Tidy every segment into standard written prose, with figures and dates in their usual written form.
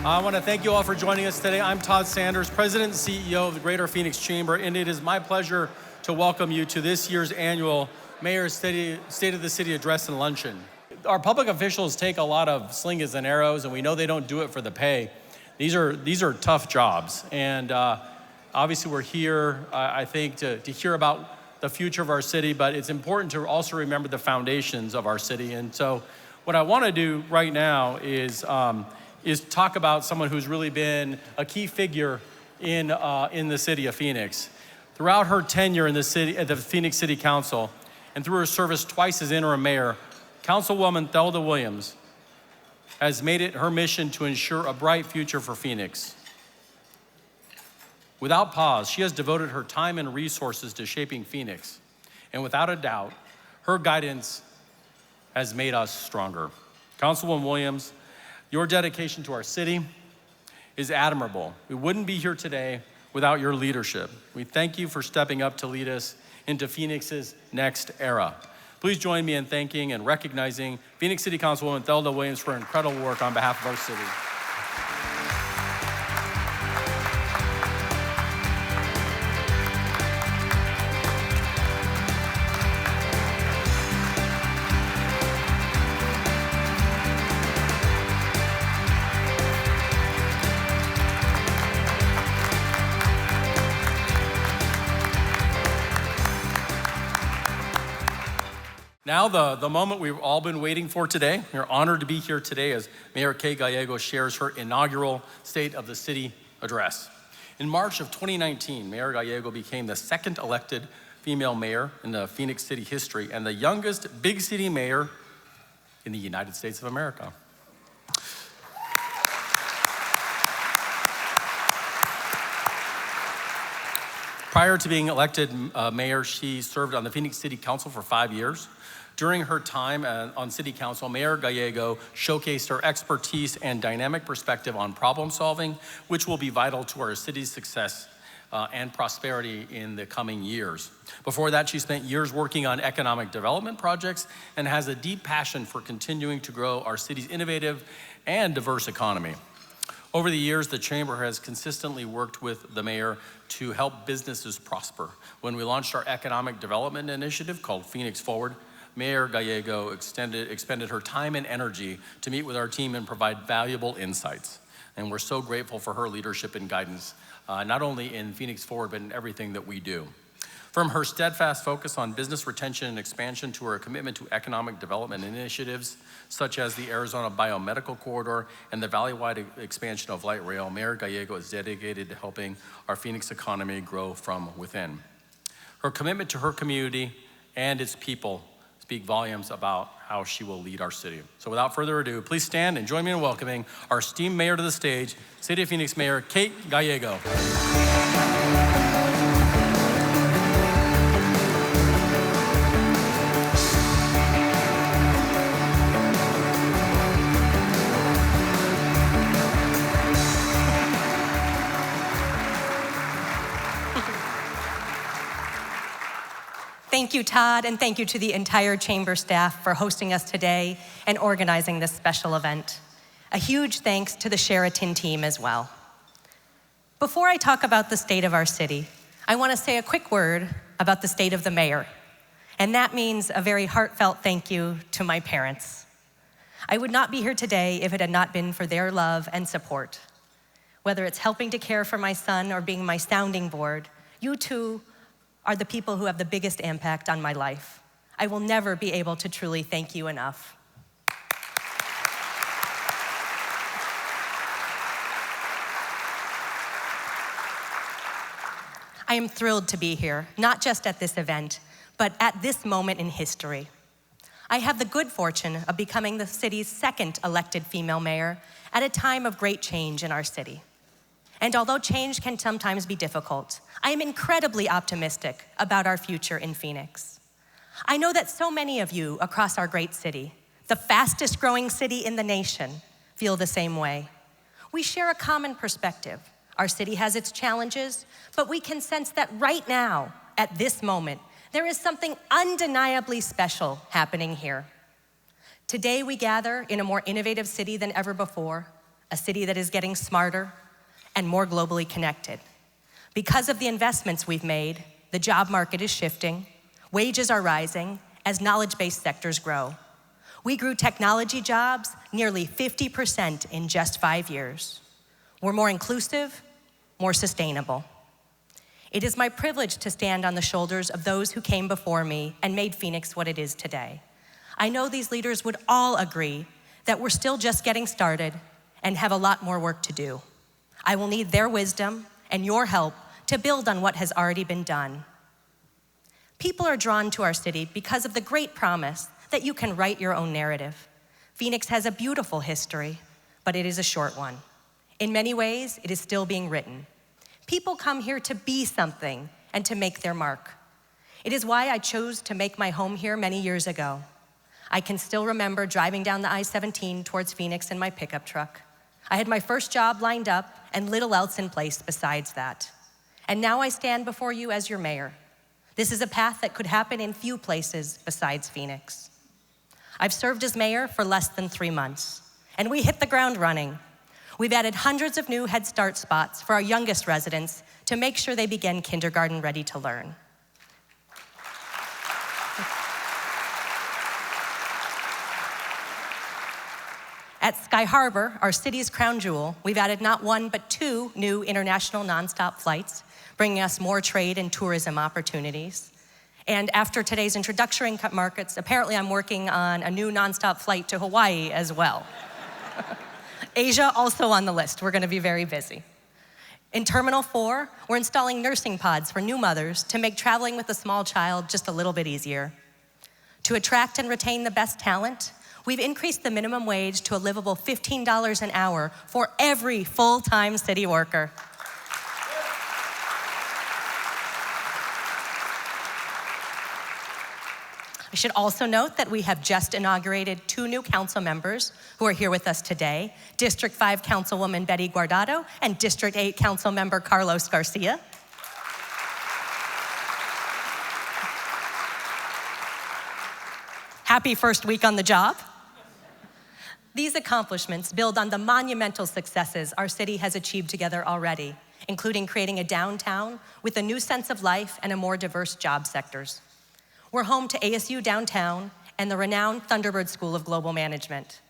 I want to thank you all for joining us today. I'm Todd Sanders, President and CEO of the Greater Phoenix Chamber, and it is my pleasure to welcome you to this year's annual Mayor's State of the City Address and Luncheon. Our public officials take a lot of slings and arrows, and we know they don't do it for the pay. These are tough jobs, and obviously we're here, I think, to hear about the future of our city, but it's important to also remember the foundations of our city. And so what I want to do right now is talk about someone who's really been a key figure in the city of Phoenix. Throughout her tenure in the city, at the Phoenix City Council, and through her service twice as interim mayor, Councilwoman Thelda Williams has made it her mission to ensure a bright future for Phoenix. Without pause, she has devoted her time and resources to shaping Phoenix. And without a doubt, her guidance has made us stronger. Councilwoman Williams, your dedication to our city is admirable. We wouldn't be here today without your leadership. We thank you for stepping up to lead us into Phoenix's next era. Please join me in thanking and recognizing Phoenix City Councilwoman Thelda Williams for her incredible work on behalf of our city. Now, the moment we've all been waiting for today. We're honored to be here today as Mayor Kay Gallego shares her inaugural State of the City address. In March of 2019, Mayor Gallego became the second elected female mayor in the Phoenix City history and the youngest big city mayor in the United States of America. Prior to being elected mayor, she served on the Phoenix City Council for 5 years. During her time on City Council, Mayor Gallego showcased her expertise and dynamic perspective on problem solving, which will be vital to our city's success and prosperity in the coming years. Before that, she spent years working on economic development projects and has a deep passion for continuing to grow our city's innovative and diverse economy. Over the years, the Chamber has consistently worked with the mayor to help businesses prosper. When we launched our economic development initiative called Phoenix Forward, Mayor Gallego expended her time and energy to meet with our team and provide valuable insights. And we're so grateful for her leadership and guidance, not only in Phoenix Forward, but in everything that we do. From her steadfast focus on business retention and expansion to her commitment to economic development initiatives, such as the Arizona Biomedical Corridor and the valley-wide expansion of light rail, Mayor Gallego is dedicated to helping our Phoenix economy grow from within. Her commitment to her community and its people speak volumes about how she will lead our city. So without further ado, please stand and join me in welcoming our esteemed mayor to the stage, City of Phoenix Mayor Kay Gallego. Thank you, Todd, and thank you to the entire Chamber staff for hosting us today and organizing this special event. A huge thanks to the Sheraton team as well. Before I talk about the state of our city, I want to say a quick word about the state of the mayor, and that means a very heartfelt thank you to my parents. I would not be here today if it had not been for their love and support. Whether it's helping to care for my son or being my sounding board, you two are the people who have the biggest impact on my life. I will never be able to truly thank you enough. I am thrilled to be here, not just at this event, but at this moment in history. I have the good fortune of becoming the city's second elected female mayor at a time of great change in our city. And although change can sometimes be difficult, I am incredibly optimistic about our future in Phoenix. I know that so many of you across our great city, the fastest growing city in the nation, feel the same way. We share a common perspective. Our city has its challenges, but we can sense that right now, at this moment, there is something undeniably special happening here. Today we gather in a more innovative city than ever before, a city that is getting smarter and more globally connected. Because of the investments we've made, the job market is shifting, wages are rising as knowledge-based sectors grow. We grew technology jobs nearly 50% in just 5 years. We're more inclusive, more sustainable. It is my privilege to stand on the shoulders of those who came before me and made Phoenix what it is today. I know these leaders would all agree that we're still just getting started and have a lot more work to do. I will need their wisdom and your help to build on what has already been done. People are drawn to our city because of the great promise that you can write your own narrative. Phoenix has a beautiful history, but it is a short one. In many ways, it is still being written. People come here to be something and to make their mark. It is why I chose to make my home here many years ago. I can still remember driving down the I-17 towards Phoenix in my pickup truck. I had my first job lined up and little else in place besides that. And now I stand before you as your mayor. This is a path that could happen in few places besides Phoenix. I've served as mayor for less than 3 months, and we hit the ground running. We've added hundreds of new Head Start spots for our youngest residents to make sure they begin kindergarten ready to learn. At Sky Harbor, our city's crown jewel, we've added not 1, but 2 new international nonstop flights, bringing us more trade and tourism opportunities. And after today's introductory markets, apparently I'm working on a new nonstop flight to Hawaii as well. Asia also on the list. We're going to be very busy. In Terminal 4, we're installing nursing pods for new mothers to make traveling with a small child just a little bit easier. To attract and retain the best talent, we've increased the minimum wage to a livable $15 an hour for every full-time city worker. I should also note that we have just inaugurated 2 new council members who are here with us today, District 5 Councilwoman Betty Guardado and District 8 Council Member Carlos Garcia. Happy first week on the job. These accomplishments build on the monumental successes our city has achieved together already, including creating a downtown with a new sense of life and a more diverse job sectors. We're home to ASU Downtown and the renowned Thunderbird School of Global Management.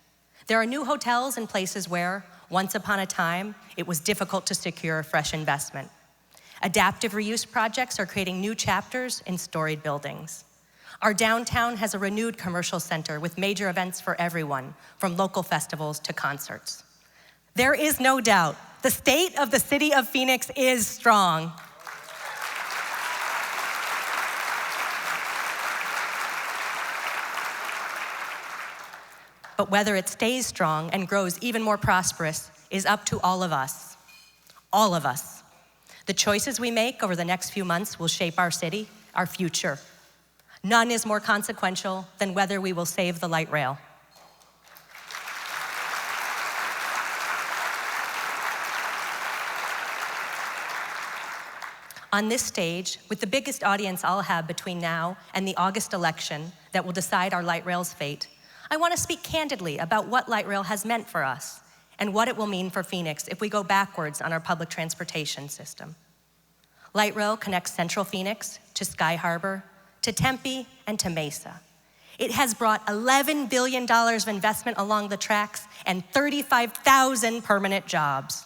There are new hotels and places where, once upon a time, it was difficult to secure fresh investment. Adaptive reuse projects are creating new chapters in storied buildings. Our downtown has a renewed commercial center with major events for everyone, from local festivals to concerts. There is no doubt the state of the city of Phoenix is strong. But whether it stays strong and grows even more prosperous is up to all of us. All of us. The choices we make over the next few months will shape our city, our future. None is more consequential than whether we will save the light rail. On this stage, with the biggest audience I'll have between now and the August election that will decide our light rail's fate, I want to speak candidly about what light rail has meant for us and what it will mean for Phoenix if we go backwards on our public transportation system. Light rail connects Central Phoenix to Sky Harbor, to Tempe, and to Mesa. It has brought $11 billion of investment along the tracks and 35,000 permanent jobs.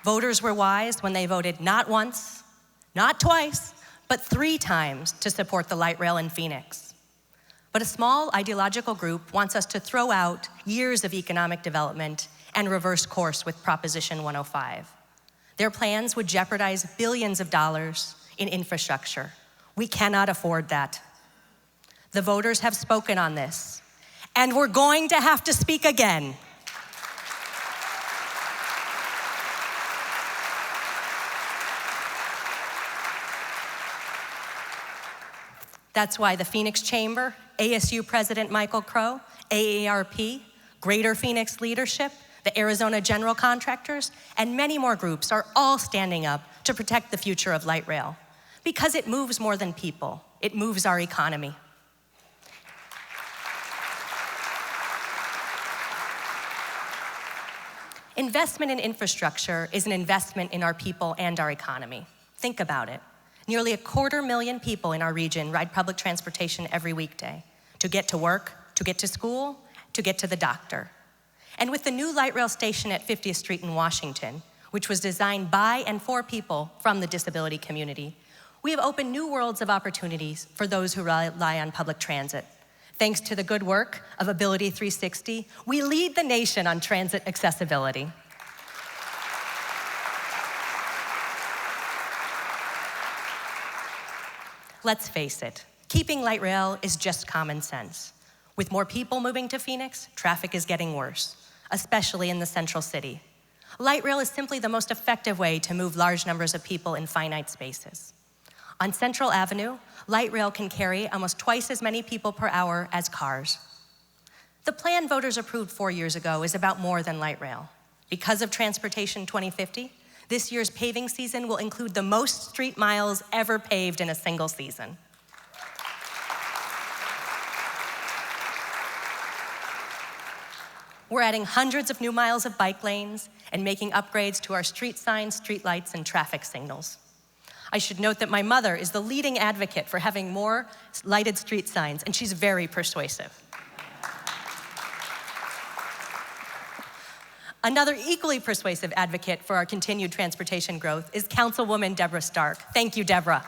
Voters were wise when they voted not once, not twice, but 3 times to support the light rail in Phoenix. But a small ideological group wants us to throw out years of economic development and reverse course with Proposition 105. Their plans would jeopardize billions of dollars in infrastructure. We cannot afford that. The voters have spoken on this, and we're going to have to speak again. That's why the Phoenix Chamber, ASU President Michael Crow, AARP, Greater Phoenix Leadership, the Arizona General Contractors, and many more groups are all standing up to protect the future of light rail. Because it moves more than people, it moves our economy. Investment in infrastructure is an investment in our people and our economy. Think about it. Nearly 250,000 people in our region ride public transportation every weekday to get to work, to get to school, to get to the doctor. And with the new light rail station at 50th Street in Washington, which was designed by and for people from the disability community, we have opened new worlds of opportunities for those who rely on public transit. Thanks to the good work of Ability 360, we lead the nation on transit accessibility. Let's face it, keeping light rail is just common sense. With more people moving to Phoenix, traffic is getting worse, especially in the central city. Light rail is simply the most effective way to move large numbers of people in finite spaces. On Central Avenue, light rail can carry almost twice as many people per hour as cars. The plan voters approved 4 years ago is about more than light rail. Because of Transportation 2050, this year's paving season will include the most street miles ever paved in a single season. We're adding hundreds of new miles of bike lanes and making upgrades to our street signs, street lights, and traffic signals. I should note that my mother is the leading advocate for having more lighted street signs, and she's very persuasive. Another equally persuasive advocate for our continued transportation growth is Councilwoman Deborah Stark. Thank you, Deborah.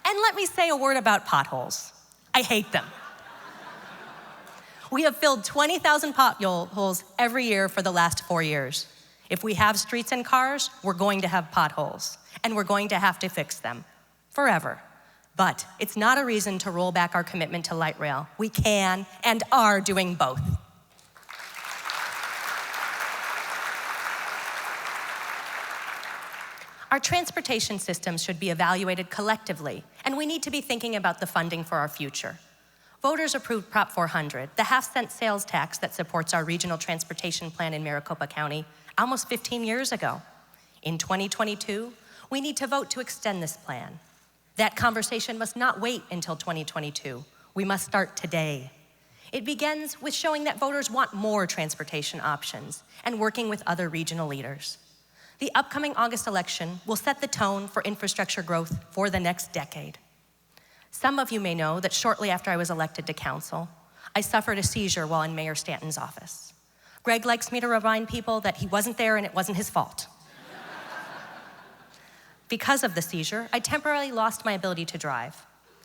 And let me say a word about potholes. I hate them. We have filled 20,000 potholes every year for the last 4 years. If we have streets and cars, we're going to have potholes, and we're going to have to fix them forever. But it's not a reason to roll back our commitment to light rail. We can and are doing both. Our transportation systems should be evaluated collectively, and we need to be thinking about the funding for our future. Voters approved Prop 400, the half-cent sales tax that supports our regional transportation plan in Maricopa County, almost 15 years ago. In 2022, we need to vote to extend this plan. That conversation must not wait until 2022. We must start today. It begins with showing that voters want more transportation options and working with other regional leaders. The upcoming August election will set the tone for infrastructure growth for the next decade. Some of you may know that shortly after I was elected to council, I suffered a seizure while in Mayor Stanton's office. Greg likes me to remind people that he wasn't there and it wasn't his fault. Because of the seizure, I temporarily lost my ability to drive.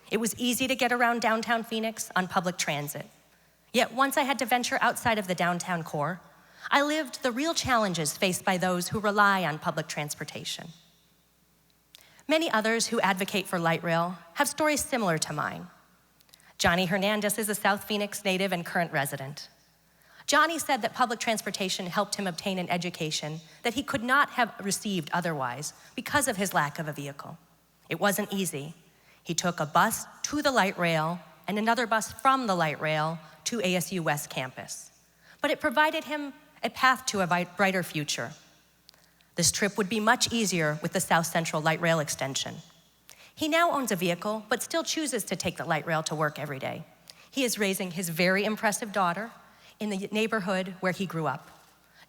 It was easy to get around downtown Phoenix on public transit. Yet once I had to venture outside of the downtown core, I lived the real challenges faced by those who rely on public transportation. Many others who advocate for light rail have stories similar to mine. Johnny Hernandez is a South Phoenix native and current resident. Johnny said that public transportation helped him obtain an education that he could not have received otherwise because of his lack of a vehicle. It wasn't easy. He took a bus to the light rail and another bus from the light rail to ASU West campus. But it provided him a path to a brighter future. This trip would be much easier with the South Central Light Rail extension. He now owns a vehicle, but still chooses to take the light rail to work every day. He is raising his very impressive daughter in the neighborhood where he grew up.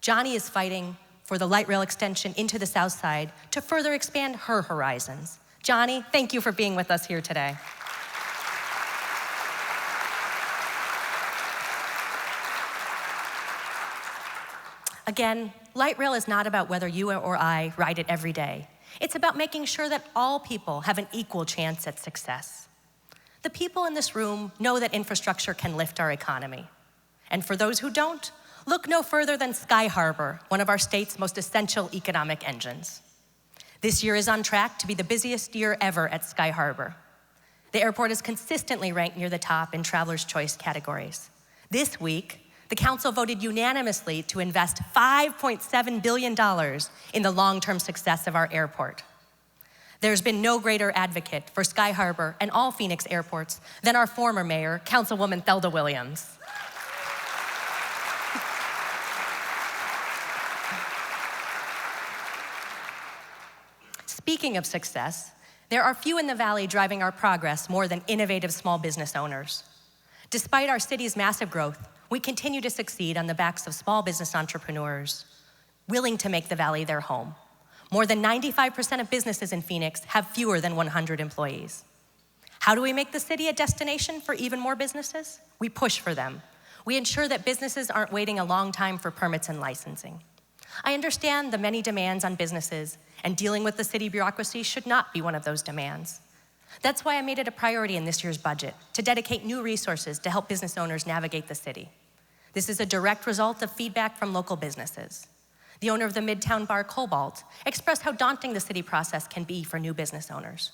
Johnny is fighting for the light rail extension into the South Side to further expand her horizons. Johnny, thank you for being with us here today. Again, light rail is not about whether you or I ride it every day. It's about making sure that all people have an equal chance at success. The people in this room know that infrastructure can lift our economy. And for those who don't, look no further than Sky Harbor, one of our state's most essential economic engines. This year is on track to be the busiest year ever at Sky Harbor. The airport is consistently ranked near the top in Traveler's Choice categories. This week, the council voted unanimously to invest $5.7 billion in the long-term success of our airport. There's been no greater advocate for Sky Harbor and all Phoenix airports than our former mayor, Councilwoman Thelda Williams. Speaking of success, there are few in the Valley driving our progress more than innovative small business owners. Despite our city's massive growth, we continue to succeed on the backs of small business entrepreneurs willing to make the Valley their home. More than 95% of businesses in Phoenix have fewer than 100 employees. How do we make the city a destination for even more businesses? We push for them. We ensure that businesses aren't waiting a long time for permits and licensing. I understand the many demands on businesses, and dealing with the city bureaucracy should not be one of those demands. That's why I made it a priority in this year's budget to dedicate new resources to help business owners navigate the city. This is a direct result of feedback from local businesses. The owner of the Midtown bar Cobalt expressed how daunting the city process can be for new business owners.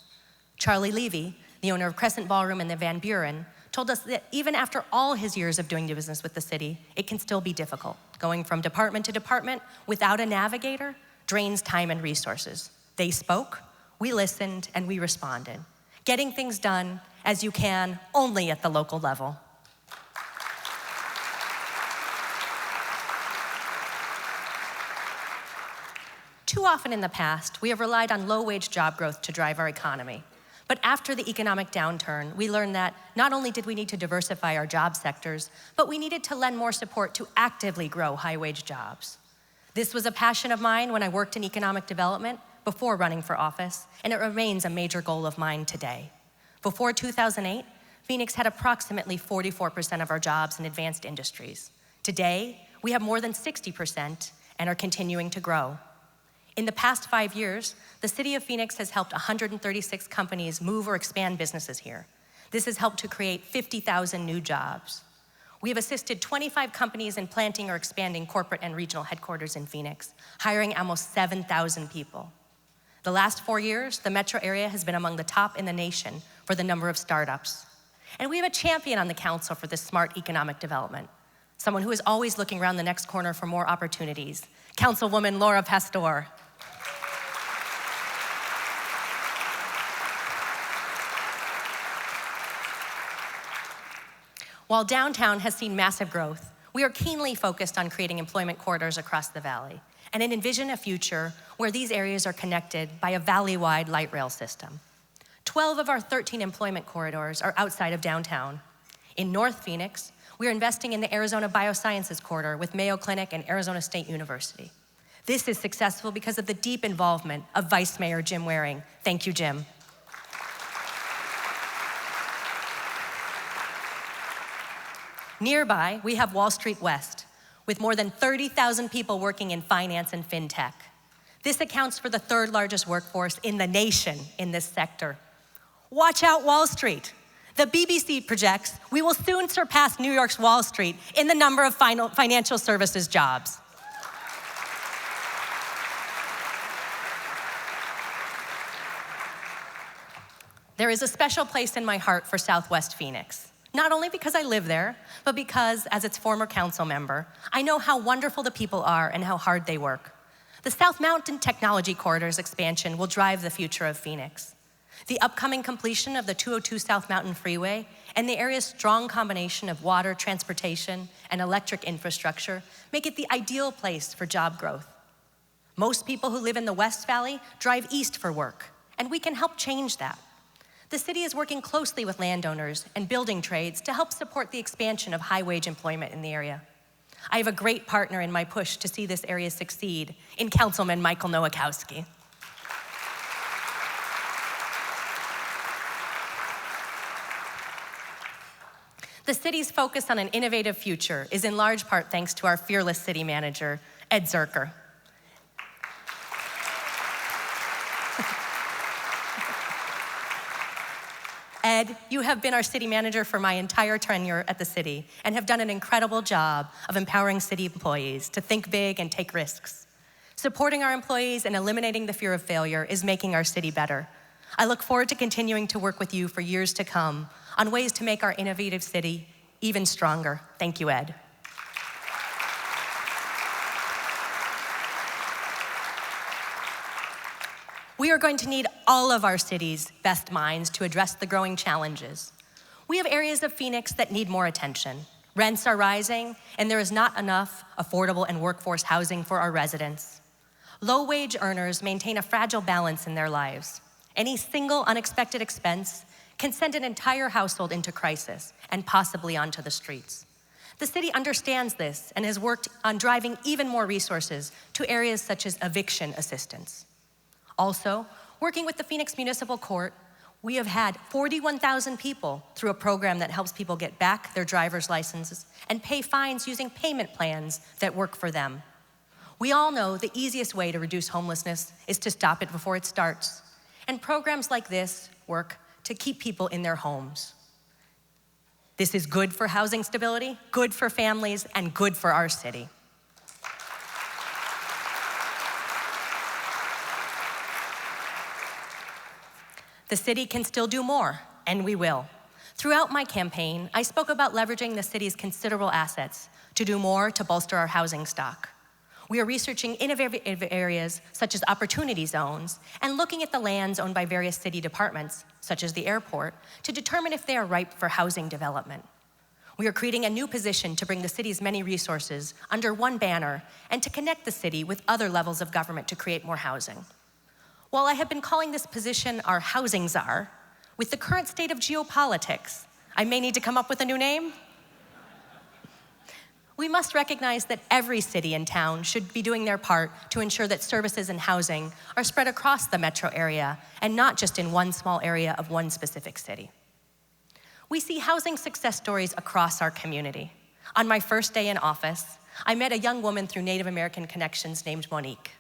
Charlie Levy, the owner of Crescent Ballroom and the Van Buren, told us that even after all his years of doing business with the city, it can still be difficult. Going from department to department without a navigator drains time and resources. They spoke, we listened, and we responded. Getting things done as you can only at the local level. Too often in the past, we have relied on low-wage job growth to drive our economy. But after the economic downturn, we learned that not only did we need to diversify our job sectors, but we needed to lend more support to actively grow high-wage jobs. This was a passion of mine when I worked in economic development before running for office, and it remains a major goal of mine today. Before 2008, Phoenix had approximately 44% of our jobs in advanced industries. Today, we have more than 60% and are continuing to grow. In the past 5 years, the City of Phoenix has helped 136 companies move or expand businesses here. This has helped to create 50,000 new jobs. We have assisted 25 companies in planting or expanding corporate and regional headquarters in Phoenix, hiring almost 7,000 people. The last 4 years, the metro area has been among the top in the nation for the number of startups. And we have a champion on the council for this smart economic development, someone who is always looking around the next corner for more opportunities, Councilwoman Laura Pastor. While downtown has seen massive growth, we are keenly focused on creating employment corridors across the valley and envision a future where these areas are connected by a valley-wide light rail system. 12 of our 13 employment corridors are outside of downtown. In North Phoenix, we are investing in the Arizona Biosciences Corridor with Mayo Clinic and Arizona State University. This is successful because of the deep involvement of Vice Mayor Jim Waring. Thank you, Jim. Nearby, we have Wall Street West, with more than 30,000 people working in finance and fintech. This accounts for the third largest workforce in the nation in this sector. Watch out, Wall Street. The BBC projects we will soon surpass New York's Wall Street in the number of financial services jobs. There is a special place in my heart for Southwest Phoenix. Not only because I live there, but because, as its former council member, I know how wonderful the people are and how hard they work. The South Mountain Technology Corridor's expansion will drive the future of Phoenix. The upcoming completion of the 202 South Mountain Freeway and the area's strong combination of water, transportation, and electric infrastructure make it the ideal place for job growth. Most people who live in the West Valley drive east for work, and we can help change that. The city is working closely with landowners and building trades to help support the expansion of high-wage employment in the area. I have a great partner in my push to see this area succeed in Councilman Michael Nowakowski. The city's focus on an innovative future is in large part thanks to our fearless city manager, Ed Zerker. Ed, you have been our city manager for my entire tenure at the city and have done an incredible job of empowering city employees to think big and take risks. Supporting our employees and eliminating the fear of failure is making our city better. I look forward to continuing to work with you for years to come on ways to make our innovative city even stronger. Thank you, Ed. We are going to need all of our city's best minds to address the growing challenges. We have areas of Phoenix that need more attention. Rents are rising, and there is not enough affordable and workforce housing for our residents. Low-wage earners maintain a fragile balance in their lives. Any single unexpected expense can send an entire household into crisis and possibly onto the streets. The city understands this and has worked on driving even more resources to areas such as eviction assistance. Also, working with the Phoenix Municipal Court, we have had 41,000 people through a program that helps people get back their driver's licenses and pay fines using payment plans that work for them. We all know the easiest way to reduce homelessness is to stop it before it starts. And programs like this work to keep people in their homes. This is good for housing stability, good for families, and good for our city. The city can still do more, and we will. Throughout my campaign, I spoke about leveraging the city's considerable assets to do more to bolster our housing stock. We are researching innovative areas such as opportunity zones and looking at the lands owned by various city departments, such as the airport, to determine if they are ripe for housing development. We are creating a new position to bring the city's many resources under one banner and to connect the city with other levels of government to create more housing. While I have been calling this position our housing czar, with the current state of geopolitics, I may need to come up with a new name. We must recognize that every city and town should be doing their part to ensure that services and housing are spread across the metro area and not just in one small area of one specific city. We see housing success stories across our community. On my first day in office, I met a young woman through Native American connections named Monique.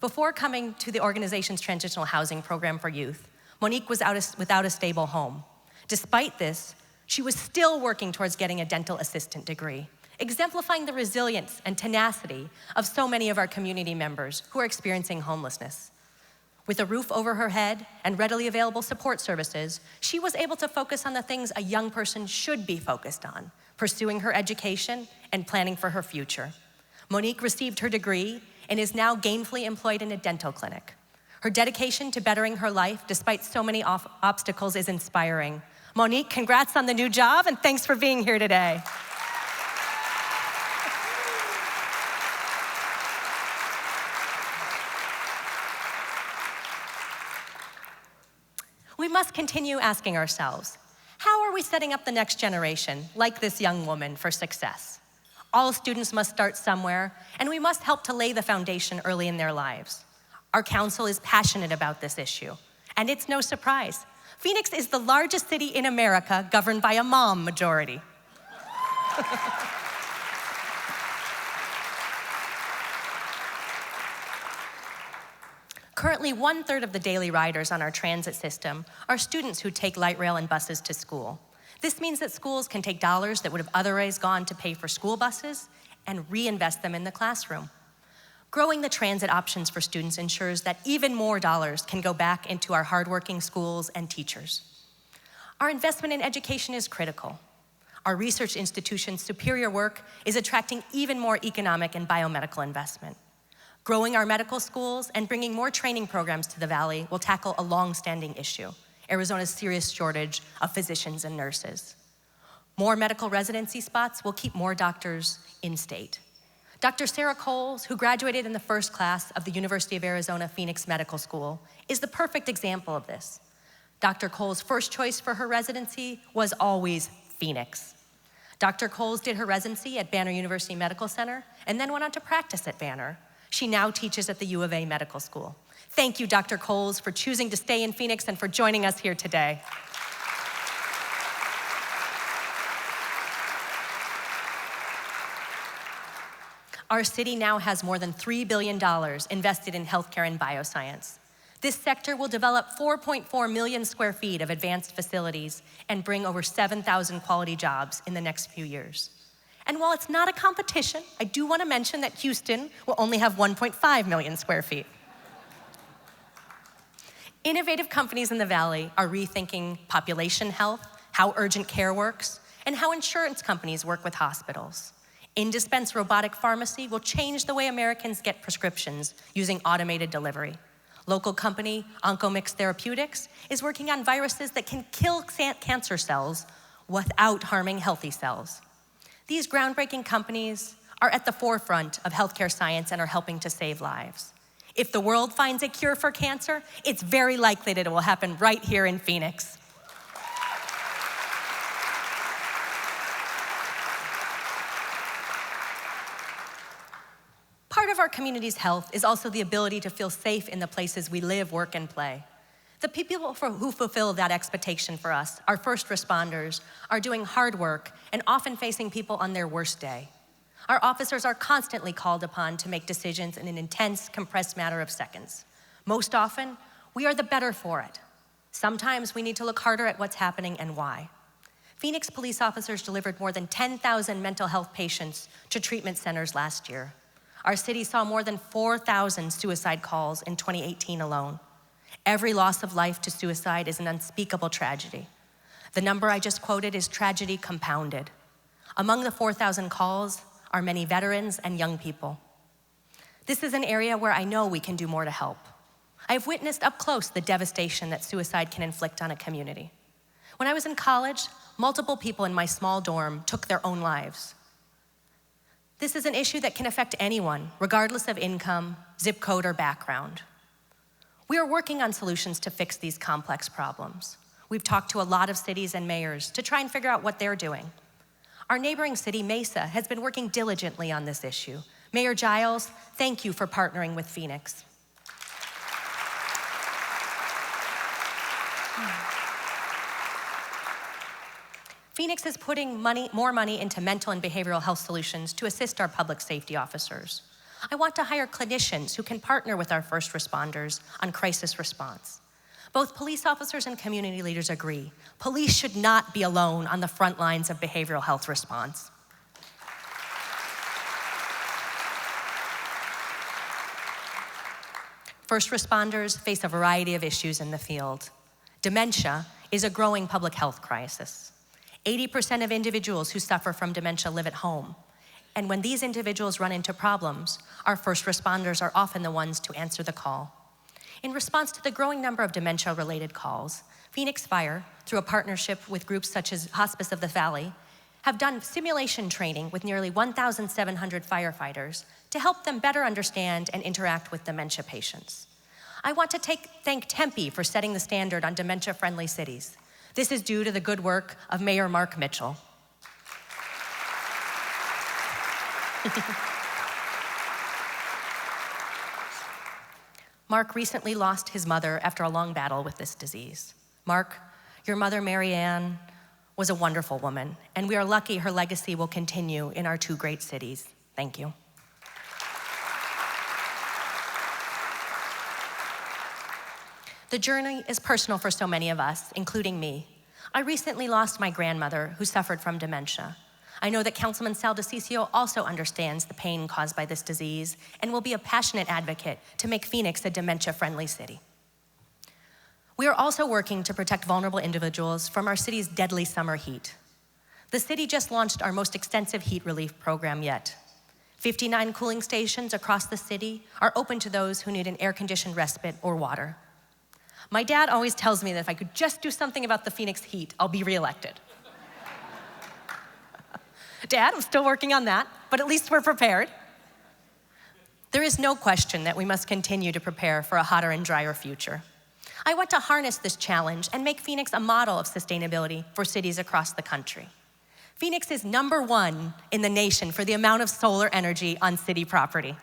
Before coming to the organization's transitional housing program for youth, Monique was without a stable home. Despite this, she was still working towards getting a dental assistant degree, exemplifying the resilience and tenacity of so many of our community members who are experiencing homelessness. With a roof over her head and readily available support services, she was able to focus on the things a young person should be focused on, pursuing her education and planning for her future. Monique received her degree and is now gainfully employed in a dental clinic. Her dedication to bettering her life despite so many obstacles is inspiring. Monique, congrats on the new job and thanks for being here today. We must continue asking ourselves, how are we setting up the next generation, like this young woman, for success? All students must start somewhere, and we must help to lay the foundation early in their lives. Our council is passionate about this issue, and it's no surprise. Phoenix is the largest city in America governed by a mom majority. Currently, 1/3 of the daily riders on our transit system are students who take light rail and buses to school. This means that schools can take dollars that would have otherwise gone to pay for school buses and reinvest them in the classroom. Growing the transit options for students ensures that even more dollars can go back into our hardworking schools and teachers. Our investment in education is critical. Our research institution's superior work is attracting even more economic and biomedical investment. Growing our medical schools and bringing more training programs to the Valley will tackle a long-standing issue, Arizona's serious shortage of physicians and nurses. More medical residency spots will keep more doctors in state. Dr. Sarah Coles, who graduated in the first class of the University of Arizona Phoenix Medical School, is the perfect example of this. Dr. Coles' first choice for her residency was always Phoenix. Dr. Coles did her residency at Banner University Medical Center and then went on to practice at Banner. She now teaches at the U of A Medical School. Thank you, Dr. Coles, for choosing to stay in Phoenix and for joining us here today. Our city now has more than $3 billion invested in healthcare and bioscience. This sector will develop 4.4 million square feet of advanced facilities and bring over 7,000 quality jobs in the next few years. And while it's not a competition, I do want to mention that Houston will only have 1.5 million square feet. Innovative companies in the Valley are rethinking population health, how urgent care works, and how insurance companies work with hospitals. In-dispense robotic pharmacy will change the way Americans get prescriptions using automated delivery. Local company OncoMix Therapeutics is working on viruses that can kill cancer cells without harming healthy cells. These groundbreaking companies are at the forefront of healthcare science and are helping to save lives. If the world finds a cure for cancer, it's very likely that it will happen right here in Phoenix. community's health is also the ability to feel safe in the places we live, work, and play. The people who fulfill that expectation for us, our first responders, are doing hard work and often facing people on their worst day. Our officers are constantly called upon to make decisions in an intense, compressed matter of seconds. Most often, we are the better for it. Sometimes we need to look harder at what's happening and why. Phoenix police officers delivered more than 10,000 mental health patients to treatment centers last year. Our city saw more than 4,000 suicide calls in 2018 alone. Every loss of life to suicide is an unspeakable tragedy. The number I just quoted is tragedy compounded. Among the 4,000 calls are many veterans and young people. This is an area where I know we can do more to help. I've witnessed up close the devastation that suicide can inflict on a community. When I was in college, multiple people in my small dorm took their own lives. This is an issue that can affect anyone, regardless of income, zip code, or background. We are working on solutions to fix these complex problems. We've talked to a lot of cities and mayors to try and figure out what they're doing. Our neighboring city, Mesa, has been working diligently on this issue. Mayor Giles, thank you for partnering with Phoenix. Phoenix is putting more money into mental and behavioral health solutions to assist our public safety officers. I want to hire clinicians who can partner with our first responders on crisis response. Both police officers and community leaders agree, police should not be alone on the front lines of behavioral health response. First responders face a variety of issues in the field. Dementia is a growing public health crisis. 80% of individuals who suffer from dementia live at home. And when these individuals run into problems, our first responders are often the ones to answer the call. In response to the growing number of dementia-related calls, Phoenix Fire, through a partnership with groups such as Hospice of the Valley, have done simulation training with nearly 1,700 firefighters to help them better understand and interact with dementia patients. I want to thank Tempe for setting the standard on dementia-friendly cities. This is due to the good work of Mayor Mark Mitchell. Mark recently lost his mother after a long battle with this disease. Mark, your mother, Mary Ann, was a wonderful woman, and we are lucky her legacy will continue in our two great cities. Thank you. The journey is personal for so many of us, including me. I recently lost my grandmother who suffered from dementia. I know that Councilman Saldecicio also understands the pain caused by this disease and will be a passionate advocate to make Phoenix a dementia-friendly city. We are also working to protect vulnerable individuals from our city's deadly summer heat. The city just launched our most extensive heat relief program yet. 59 cooling stations across the city are open to those who need an air-conditioned respite or water. My dad always tells me that if I could just do something about the Phoenix heat, I'll be reelected. Dad, I'm still working on that, but at least we're prepared. There is no question that we must continue to prepare for a hotter and drier future. I want to harness this challenge and make Phoenix a model of sustainability for cities across the country. Phoenix is #1 in the nation for the amount of solar energy on city property.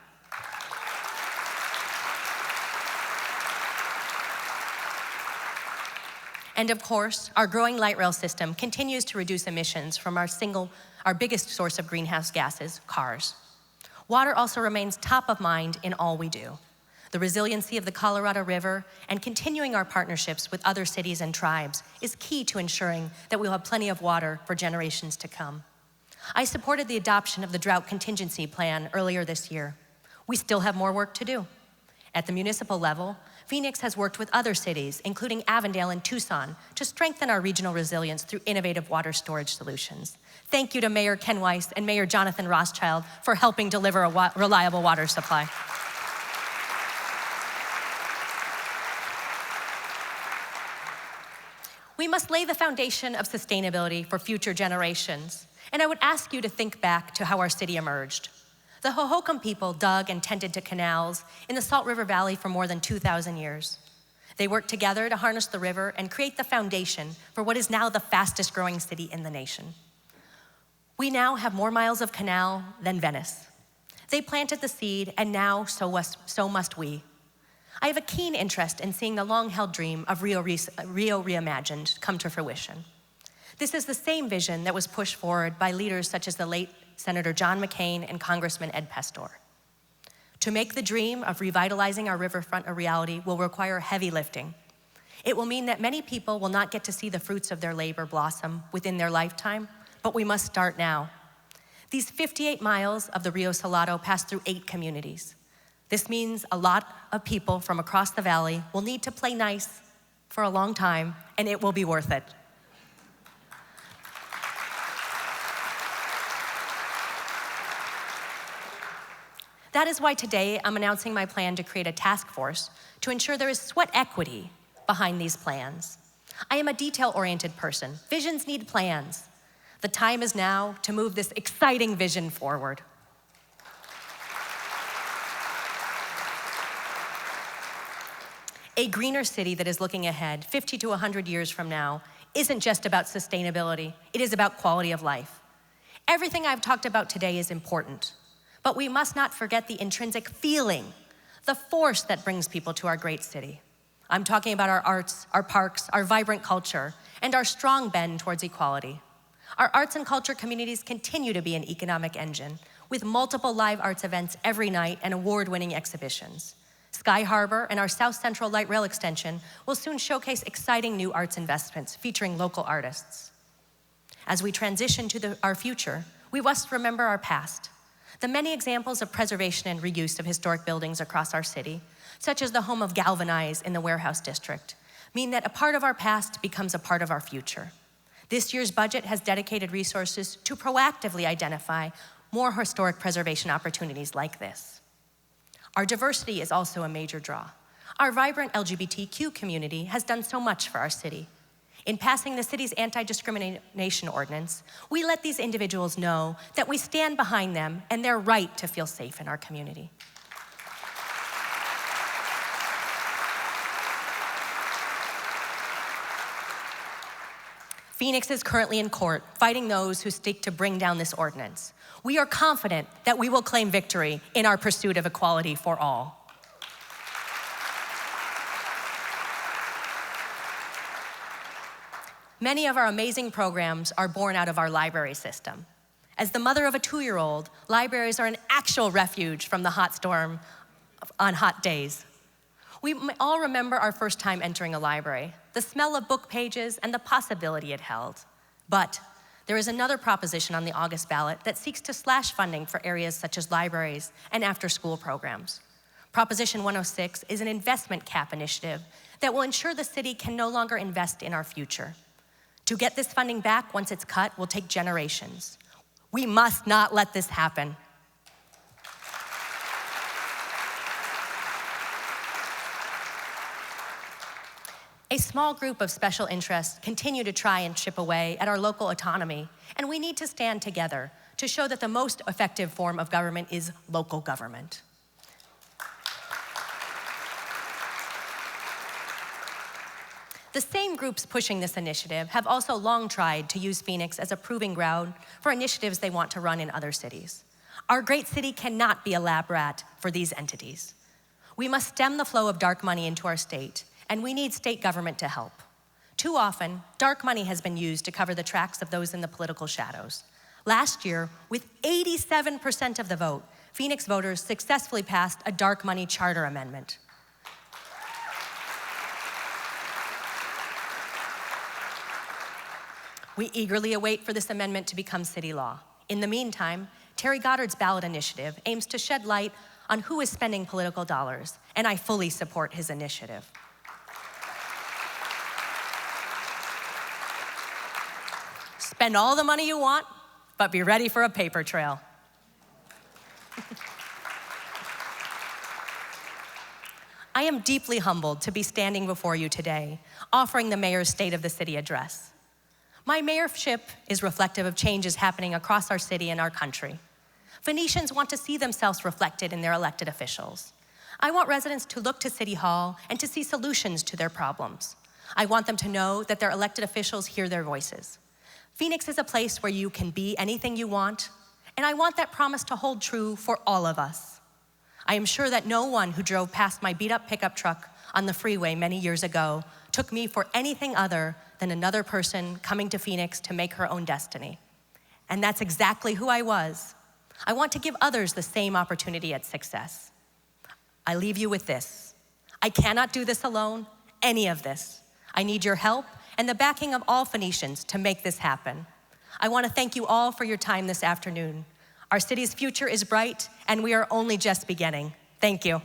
And of course, our growing light rail system continues to reduce emissions from our biggest source of greenhouse gases, cars. Water also remains top of mind in all we do. The resiliency of the Colorado River and continuing our partnerships with other cities and tribes is key to ensuring that we'll have plenty of water for generations to come. I supported the adoption of the Drought Contingency Plan earlier this year. We still have more work to do. At the municipal level, Phoenix has worked with other cities, including Avondale and Tucson, to strengthen our regional resilience through innovative water storage solutions. Thank you to Mayor Ken Weiss and Mayor Jonathan Rothschild for helping deliver a reliable water supply. We must lay the foundation of sustainability for future generations, and I would ask you to think back to how our city emerged. The Hohokam people dug and tended to canals in the Salt River Valley for more than 2,000 years. They worked together to harness the river and create the foundation for what is now the fastest growing city in the nation. We now have more miles of canal than Venice. They planted the seed, and now so must we. I have a keen interest in seeing the long-held dream of Rio Reimagined come to fruition. This is the same vision that was pushed forward by leaders such as the late Senator John McCain and Congressman Ed Pastor. To make the dream of revitalizing our riverfront a reality will require heavy lifting. It will mean that many people will not get to see the fruits of their labor blossom within their lifetime, but we must start now. These 58 miles of the Rio Salado pass through 8 communities. This means a lot of people from across the valley will need to play nice for a long time, and it will be worth it. That is why today I'm announcing my plan to create a task force to ensure there is sweat equity behind these plans. I am a detail-oriented person. Visions need plans. The time is now to move this exciting vision forward. A greener city that is looking ahead 50 to 100 years from now isn't just about sustainability, it is about quality of life. Everything I've talked about today is important, but we must not forget the intrinsic feeling, the force that brings people to our great city. I'm talking about our arts, our parks, our vibrant culture, and our strong bend towards equality. Our arts and culture communities continue to be an economic engine, with multiple live arts events every night and award-winning exhibitions. Sky Harbor and our South Central Light Rail extension will soon showcase exciting new arts investments featuring local artists. As we transition to our future, we must remember our past. The many examples of preservation and reuse of historic buildings across our city, such as the home of Galvanize in the Warehouse District, mean that a part of our past becomes a part of our future. This year's budget has dedicated resources to proactively identify more historic preservation opportunities like this. Our diversity is also a major draw. Our vibrant LGBTQ community has done so much for our city. In passing the city's anti-discrimination ordinance, we let these individuals know that we stand behind them and their right to feel safe in our community. Phoenix is currently in court fighting those who seek to bring down this ordinance. We are confident that we will claim victory in our pursuit of equality for all. Many of our amazing programs are born out of our library system. As the mother of a 2-year-old, libraries are an actual refuge from the hot storm on hot days. We all remember our first time entering a library, the smell of book pages and the possibility it held. But there is another proposition on the August ballot that seeks to slash funding for areas such as libraries and after-school programs. Proposition 106 is an investment cap initiative that will ensure the city can no longer invest in our future. To get this funding back once it's cut will take generations. We must not let this happen. A small group of special interests continue to try and chip away at our local autonomy, and we need to stand together to show that the most effective form of government is local government. The same groups pushing this initiative have also long tried to use Phoenix as a proving ground for initiatives they want to run in other cities. Our great city cannot be a lab rat for these entities. We must stem the flow of dark money into our state, and we need state government to help. Too often, dark money has been used to cover the tracks of those in the political shadows. Last year, with 87% of the vote, Phoenix voters successfully passed a dark money charter amendment. We eagerly await for this amendment to become city law. In the meantime, Terry Goddard's ballot initiative aims to shed light on who is spending political dollars, and I fully support his initiative. Spend all the money you want, but be ready for a paper trail. I am deeply humbled to be standing before you today, offering the mayor's State of the City address. My mayorship is reflective of changes happening across our city and our country. Phoenicians want to see themselves reflected in their elected officials. I want residents to look to City Hall and to see solutions to their problems. I want them to know that their elected officials hear their voices. Phoenix is a place where you can be anything you want And I want that promise to hold true for all of us. I am sure that no one who drove past my beat-up pickup truck on the freeway many years ago took me for anything other than another person coming to Phoenix to make her own destiny. And that's exactly who I was. I want to give others the same opportunity at success. I leave you with this. I cannot do this alone, any of this. I need your help and the backing of all Phoenicians to make this happen. I want to thank you all for your time this afternoon. Our city's future is bright, and we are only just beginning. Thank you.